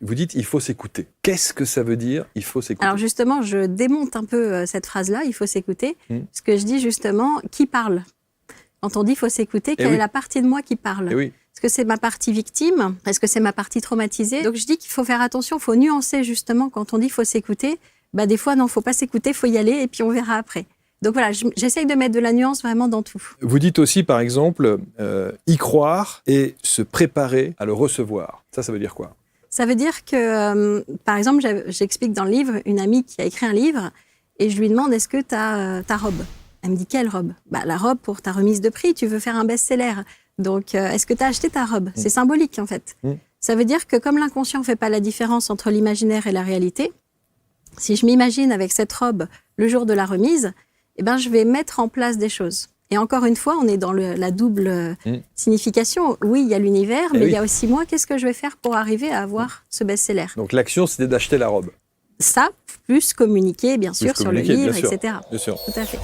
Vous dites il faut s'écouter. Qu'est-ce que ça veut dire il faut s'écouter? Alors justement, je démonte un peu cette phrase-là, il faut s'écouter, parce que je dis justement qui parle. Quand on dit il faut s'écouter, quelle est la partie de moi qui parle? Est-ce que c'est ma partie victime? Est-ce que c'est ma partie traumatisée? Donc je dis qu'il faut faire attention, il faut nuancer justement quand on dit il faut s'écouter. Bah, des fois, non, il ne faut pas s'écouter, il faut y aller et puis on verra après. Donc voilà, j'essaye de mettre de la nuance vraiment dans tout. Vous dites aussi, par exemple, y croire et se préparer à le recevoir. Ça veut dire quoi? Ça veut dire que, par exemple, j'explique dans le livre, une amie qui a écrit un livre et je lui demande, est-ce que tu as ta robe? Elle me dit, quelle robe? Bah, la robe pour ta remise de prix, tu veux faire un best-seller. Donc, est-ce que tu as acheté ta robe? C'est symbolique, en fait. Ça veut dire que comme l'inconscient ne fait pas la différence entre l'imaginaire et la réalité, si je m'imagine avec cette robe le jour de la remise, eh ben, je vais mettre en place des choses. Et encore une fois, on est dans la double signification. Oui, il y a l'univers, mais il y a aussi moi. Qu'est-ce que je vais faire pour arriver à avoir ce best-seller? Donc l'action, c'était d'acheter la robe. Ça, plus communiquer, bien sûr, sur le livre, etc. Bien sûr. Tout à fait.